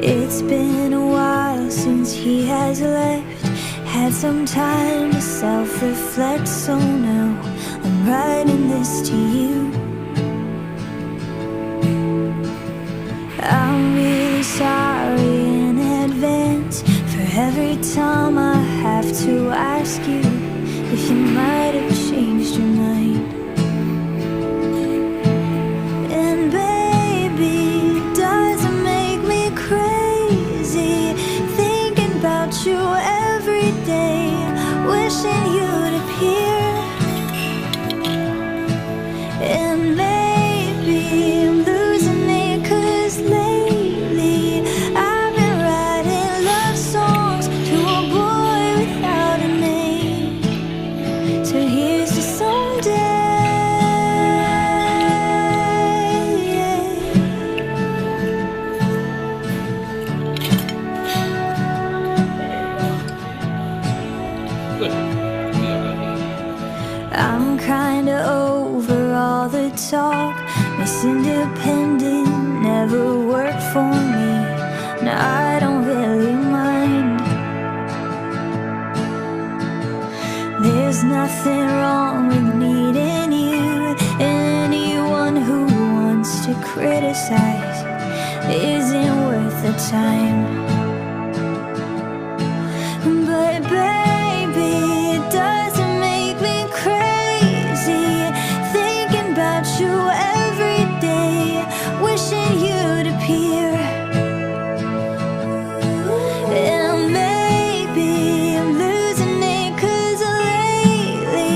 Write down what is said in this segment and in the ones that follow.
It's been a while since he has left. Had some time to self-reflect, so now I'm writing this to you. I'm really sorry in advance for every time I have to ask you if you might have changed your mind. And baby, does it make me crazy thinking about you every day, wishing you'd appear? And maybe I'm losing it, 'cause lately I've been writing love songs to a boy without a name. So here's to someday. I'm kinda over all the talk. Miss Independent never worked for me. Now I don't really mind. There's nothing wrong with needing you. Anyone who wants to criticize isn't worth the time. But baby, it doesn't make me crazy thinking about you every day, wishing you'd appear. And maybe I'm losing it, 'cause lately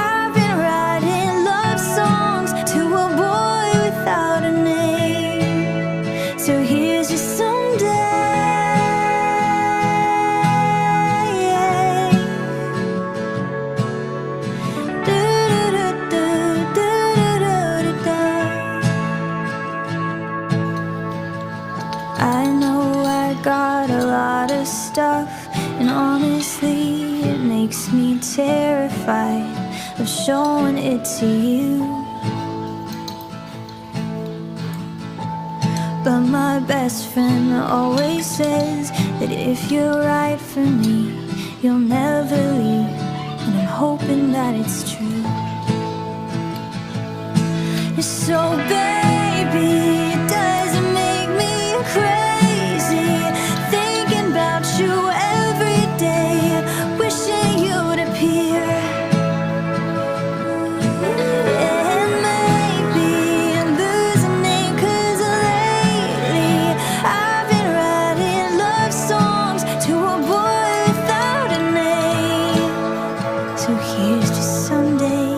I've been writing love songs to a boy without a name. So here's your someday. I know I got a lot of stuff, and honestly it makes me terrified of showing it to you. But my best friend always says that if you're right for me, you'll never leave, and I'm hoping that it's true. So baby, it doesn't make me crazy thinking about you every day, wishing you'd appear. And maybe I'm losing it, 'cause lately I've been writing love songs to a boy without a name. So here's to someday.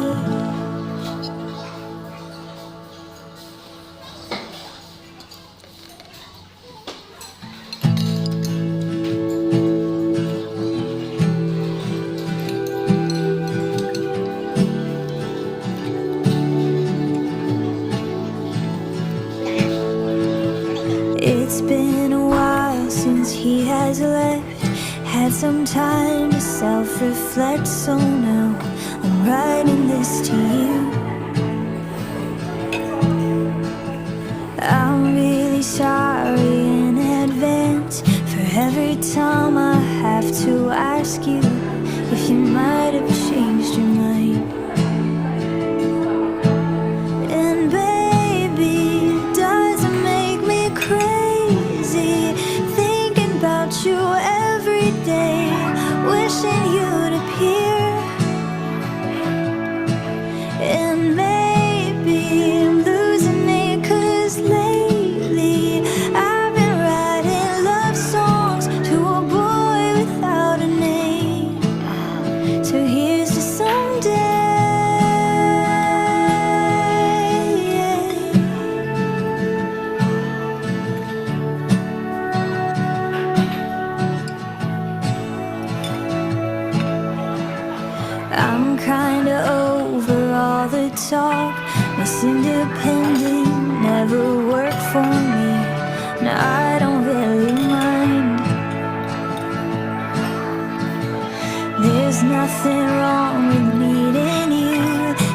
It's been a while since he has left. Had some time to self-reflect, so now I'm writing this to you. I'm really sorry in advance for every time I have to ask you if you might have changed your mind. And baby, does it make me crazy thinking about you every day, wishing you'd appear? And maybe I'm losing it, 'cause lately I've been writing love songs to a boy without a name. So here's to someday. I'm kinda over all the talk. Miss Independent never worked for me. Now I don't really mind. There's nothing wrong with needing you.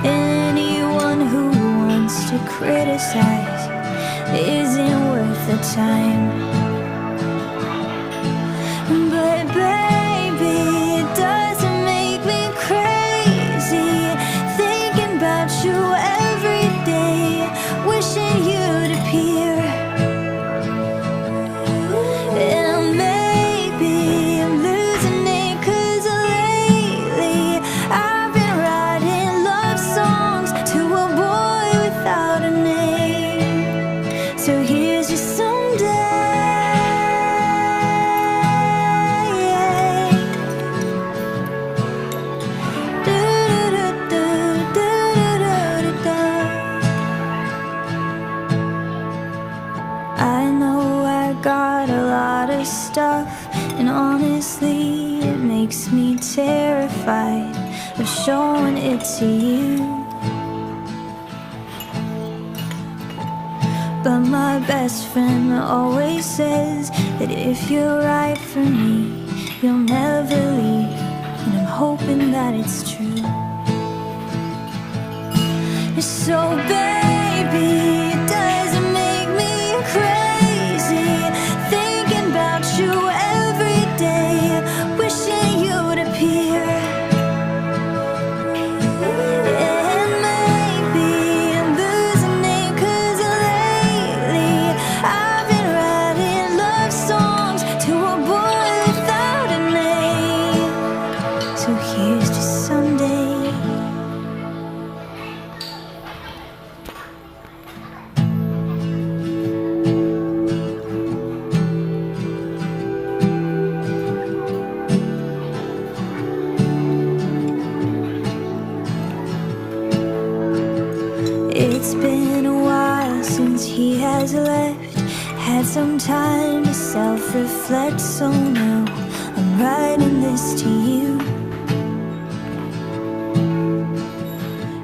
Anyone who wants to criticize isn't worth the time. I know I got a lot of stuff, and honestly it makes me terrified of showing it to you. But my best friend always says that if you're right for me, you'll never leave, and I'm hoping that it's true. So baby, does it make me crazy thinking about you every day, wishing you'd appear? And maybe I'm losing it 'cause lately I've been writing love songs to a boy without a name. So here's to someday. It's been a while since he has left. Had some time to self-reflect, so now I'm writing this to you.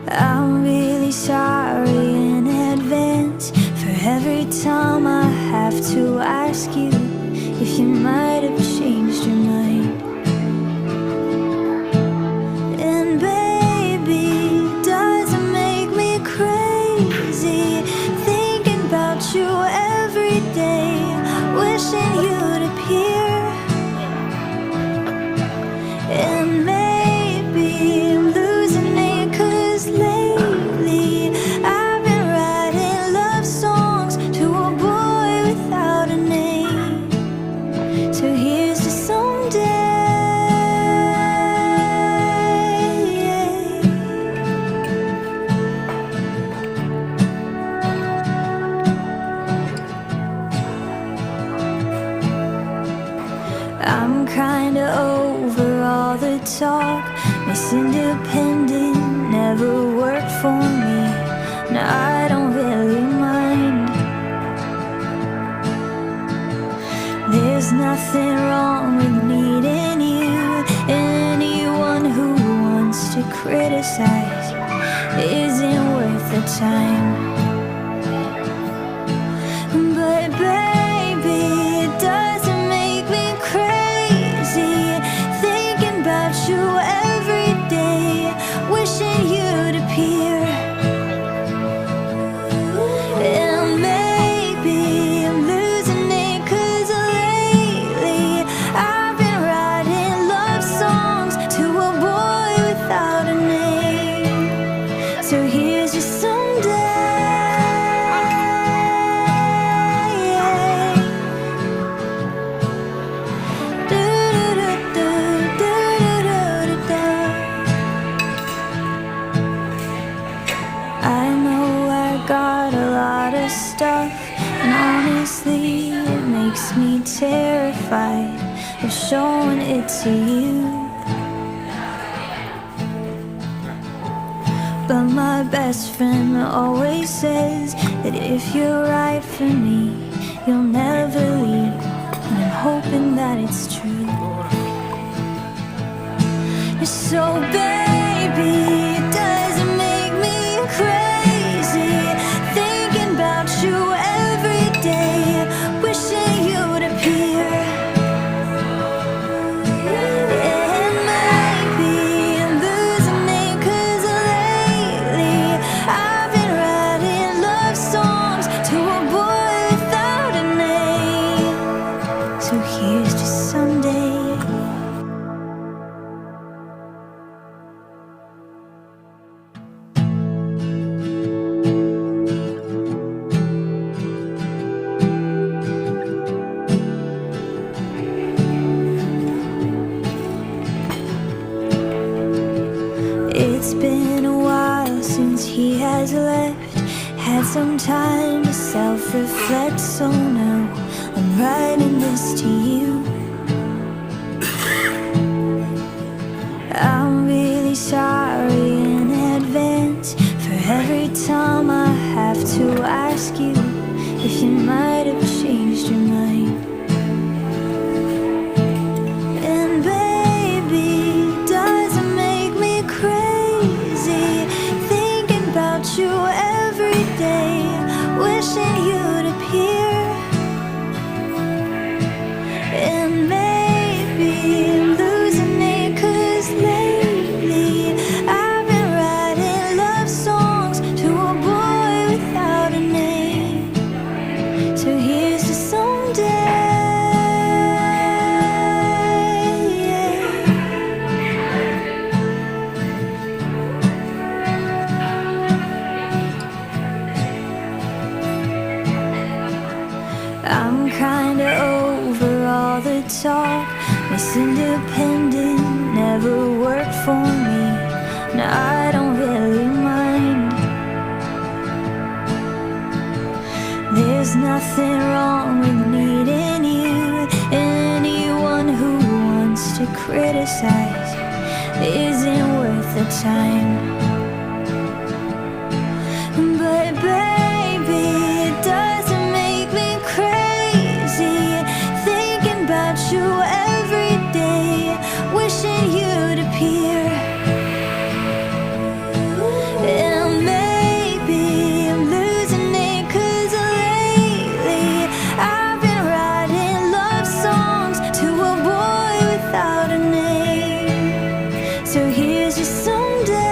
I'm really sorry in advance for every time I have to ask you if you might have changed your mind. And baby, does it make me crazy thinking about you every day, wishing you'd appear? And maybe I'm losing it 'cause lately I've been writing love songs to a boy without a name. So here's to someday. I'm kinda over all the talk. Miss Independent never worked for me. Now I don't really mind. There's nothing wrong with needing you. Anyone who wants to criticize isn't worth the time. But baby, it doesn't make me crazy thinking about you every day, wishing you'd appear. And maybe I'm losing it 'cause lately I've been writing love songs to a boy without a name. So here's your someday. I know I got a lot of stuff, and honestly it makes me terrified of showing it to you. But my best friend always says that if you're right for me, you'll never leave, and I'm hoping that it's true. So baby, does it make me crazy thinking about you every day, wishing you'd appear? And maybe I'm losing it 'cause lately I've been writing love songs to a boy without a name. So here's to someday. It's been a while since he has left. Had some time to self-reflect, so now I'm writing this to you. I'm really sorry in advance for every time I have to ask you if you might have kinda over all the talk. Miss Independent never worked for me. Now I don't really mind. There's nothing wrong with needing you. Anyone who wants to criticize isn't worth the time. But baby, it doesn't make me crazy, thinking about you every day, wishing you'd appear. And maybe I'm losing it, 'cause lately I've been writing love songs to a boy without a name. So here's your someday.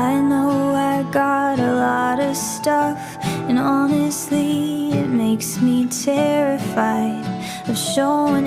I know I got a lot of stuff, and honestly it makes me terrified of showing